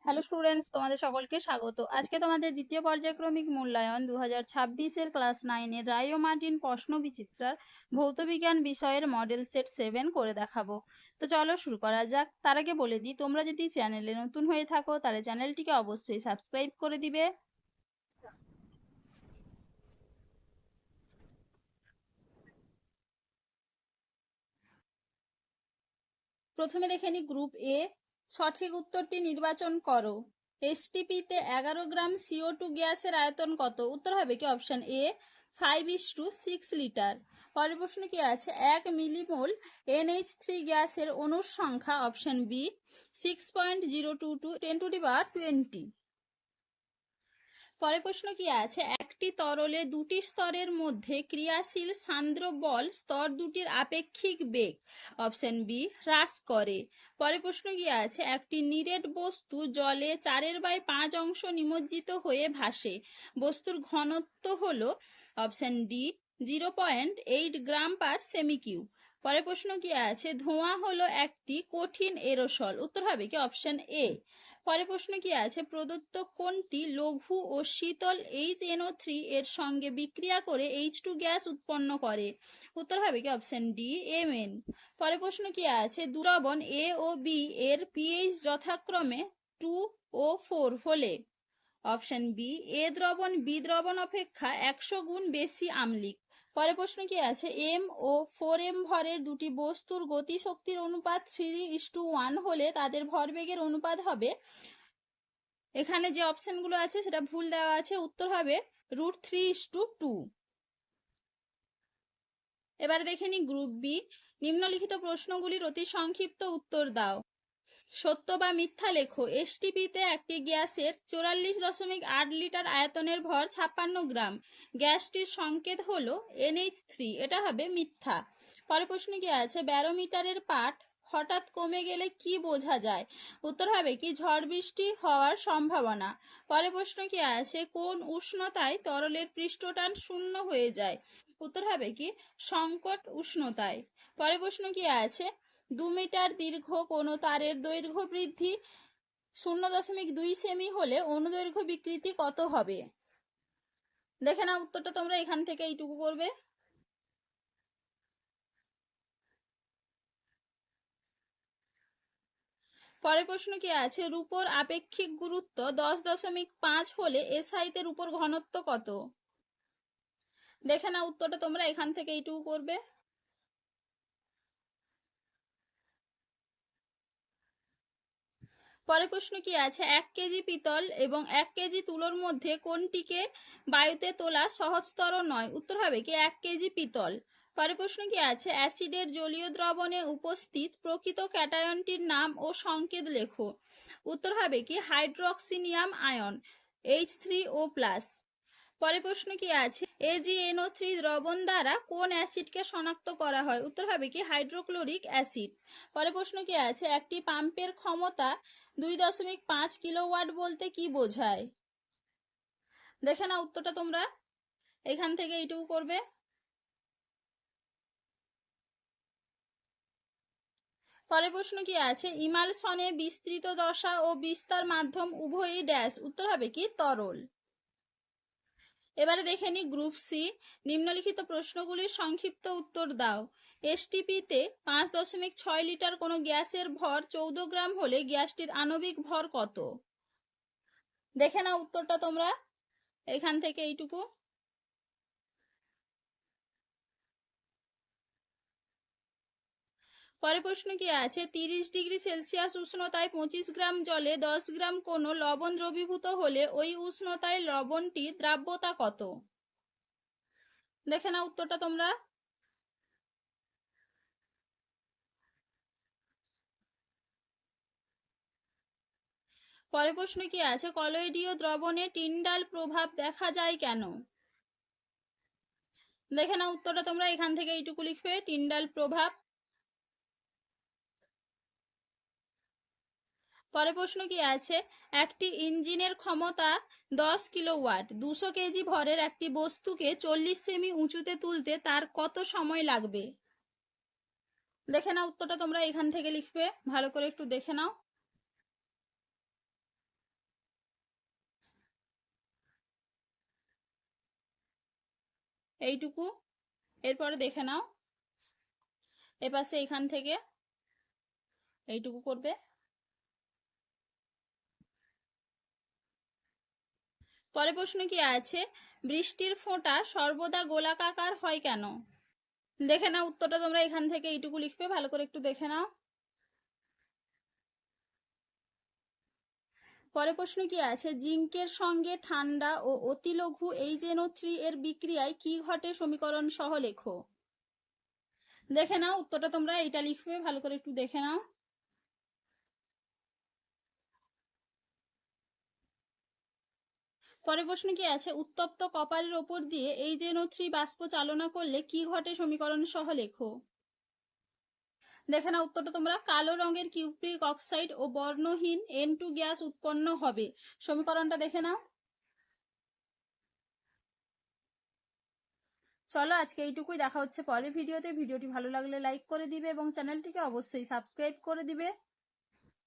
Hello students, তোমাদের সকলকে স্বাগত। আজকে তোমাদের দ্বিতীয় পর্যায়ক্রমিক মূল্যায়ন 2026-এর ক্লাস 9-এর রায় ও মার্টিন প্রশ্ন বিচিত্রার ভৌতবিজ্ঞান বিষয়ের মডেল সেট 7 করে দেখাবো। তো চলো শুরু করা যাক। তার আগে বলে দিই, তোমরা যদি চ্যানেলে নতুন হয়ে থাকো তাহলে চ্যানেলটিকে অবশ্যই সাবস্ক্রাইব করে দিবে। প্রথমে দেখে নি গ্রুপ এ। সঠিক উত্তরটি নির্বাচন করো। এসটিপিতে 11 গ্রাম CO2 গ্যাসের আয়তন কত? উত্তর হবে কি অপশন এ 5:6 লিটার। পরের প্রশ্ন কি আছে? 1 মিলিমোল NH3 গ্যাসের অণুর সংখ্যা অপশন বি 6.022 10⁻20। পরের প্রশ্ন কি আছে? একটি তরলে দুটি স্তরের মধ্যে ক্রিয়াশীল সান্দ্র বল স্তর দুটির আপেক্ষিক বেগ অপশন বি হ্রাস করে। পরের প্রশ্ন কি আছে? একটি নিরেট বস্তু জলে 4/5 অংশ নিমজ্জিত হয়ে ভাসে, বস্তুর ঘনত্ব হলো অপশন ডি 0.8 গ্রাম পার সেমি কিউব। পরের প্রশ্ন কি আছে? ধোঁয়া হলো একটি কঠিন এরোসল। উত্তর হবে কি অপশন এ। পরের প্রশ্ন কি আছে? প্রদত্ত কোনটি লঘু ও শীতল HNO3 এর সঙ্গে বিক্রিয়া করে H2 গ্যাস উৎপন্ন করে? উত্তর হবে কি অপশন ডি Mn। পরের প্রশ্ন কি আছে? দ্রবণ A ও B এর pH যথাক্রমে 2 ও 4 হলে অপশন বি এ দ্রবণ বি দ্রবণ অপেক্ষা 100 গুণ বেশি আম্লিক। পরের প্রশ্ন কি আছে? M ও 4m ভরের দুটি বস্তুর গতিশক্তির অনুপাত 3:1 হলে তাদের ভরবেগের অনুপাত হবে। এখানে যে অপশনগুলো আছে সেটা ভুল দেওয়া আছে, উত্তর হবে √3:2। এবারে দেখে নি গ্রুপ বি। নিম্নলিখিত প্রশ্নগুলির অতি সংক্ষিপ্ত উত্তর দাও। সত্য বা মিথ্যা লেখো। এসটিপিতে একটি গ্যাসের 44.8 লিটার আয়তনের ভর 56 গ্রাম। গ্যাসটির সংকেত হলো NH3, এটা হবে মিথ্যা। পরের প্রশ্ন কি আছে? ব্যারোমিটারের পাঠ হঠাৎ কমে গেলে কি বোঝা যায়? উত্তর হবে কি ঝড় বৃষ্টি হওয়ার সম্ভাবনা। পরের প্রশ্ন কি আছে? কোন উষ্ণতায় তরলের পৃষ্ঠটান শূন্য হয়ে যায়? উত্তর হবে কি সংকট উষ্ণতায়। পরের প্রশ্ন কি আছে? 2 মিটার দীর্ঘ কোনো তারের দৈর্ঘ্য বৃদ্ধি 0.2 সেমি হলে অনুদৈর্ঘ্য বিকৃতি কত হবে? দেখে না উত্তরটা তোমরা এখান থেকে এইটুকু করবে। পরের প্রশ্ন কি আছে? রূপোর আপেক্ষিক গুরুত্ব 10.5 হলে এসআইতে রূপোর ঘনত্ব কত? দেখে না উত্তরটা তোমরা এখান থেকে এইটুকু করবে। পরের প্রশ্ন কি আছে? 1 কেজি পিতল এবং 1 কেজি তুলোর মধ্যে কোনটিকে বায়ুতে তোলা সহজতর নয়? উত্তর হবে কি 1 কেজি পিতল। পরের প্রশ্ন কি আছে? অ্যাসিডের জলীয় দ্রবণে উপস্থিত প্রকৃত ক্যাটায়নটির নাম ও সংকেত লেখো। উত্তর হবে কি হাইড্রোক্সিনিয়াম আয়ন H3O+। পরের প্রশ্ন কি আছে? AgNO3 দ্রবণ দ্বারা কোন অ্যাসিডকে শনাক্ত করা হয়? উত্তর হবে কি হাইড্রোক্লোরিক অ্যাসিড। পরের প্রশ্ন কি আছে? একটি পাম্পের ক্ষমতা 2.5 কিলোওয়াট বলতে কি বোঝায়? দেখে না উত্তরটা তোমরা এখান থেকে এইটুকু করবে। পরের প্রশ্ন কি আছে? ইমালসনে বিস্তৃত দশা ও বিস্তার মাধ্যম উভয়ই ড্যাশ। উত্তর হবে কি তরল। এবারে দেখে নি গ্রুপ সি। নিম্নলিখিত প্রশ্নগুলির সংক্ষিপ্ত উত্তর দাও। এসটিপিতে 5.6 লিটার কোনো গ্যাসের ভর 14 গ্রাম হলে গ্যাসটির আণবিক ভর কত? দেখে না উত্তরটা তোমরা এখান থেকে এইটুকু। পরের প্রশ্ন কি আছে? 30°C উষ্ণতায় 25 গ্রাম জলে 10 গ্রাম কোনো লবণ দ্রবীভূত হলে ওই উষ্ণতায় লবণটি দ্রাব্যতা কত? দেখে না উত্তরটা তোমরা। পরের প্রশ্ন কি আছে? কলয়েডীয় দ্রবণে টিন্ডাল প্রভাব দেখা যায় কেন? দেখে না উত্তরটা তোমরা এখান থেকে এইটুকু লিখবে টিন্ডাল প্রভাব। পরের প্রশ্ন কি আছে? একটি ইঞ্জিনের ক্ষমতা 10 কিলোওয়াট। 200 কেজি ভরের একটি বস্তুকে 40 সেমি উঁচুতে তুলতে তার কত সময় লাগবে? দেখে নাও উত্তরটা তোমরা এখান থেকে লিখবে, ভালো করে একটু দেখে নাও। এইটুকু। এরপরে দেখে নাও এপাশে এখান থেকে এইটুকু করবে। পরে প্রশ্ন কি আছে, বৃষ্টির ফোঁটা সর্বদা গোলাকার হয় কেন? দেখে নাও উত্তরটা তোমরা এখান থেকে এইটুকু লিখবে, ভালো করে একটু দেখে নাও। পরে প্রশ্ন কি আছে, জিঙ্কের সঙ্গে ঠান্ডা ও অতিলঘু HNO3 এর বিক্রিয়ায় কি ঘটে সমীকরণ সহ লেখো। দেখে নাও উত্তরটা তোমরা এটা লিখবে, ভালো করে একটু দেখে নাও। পরে প্রশ্ন কি আছে, উত্তপ্ত কপারের ওপর দিয়ে HNO3 বাষ্প চালনা করলে কি ঘটে সমীকরণ সহ লেখো। দেখে নাও উত্তরটা তোমরা, কালো রঙের কিউপ্রিক অক্সাইড ও বর্ণহীন N2 গ্যাস উৎপন্ন হবে। সমীকরণটা দেখে নাও। চলো আজকে এইটুকুই, দেখা হচ্ছে পরের ভিডিওতে। ভিডিওটি ভালো লাগলে লাইক করে দিবে এবং চ্যানেলটিকে অবশ্যই সাবস্ক্রাইব করে দিবে।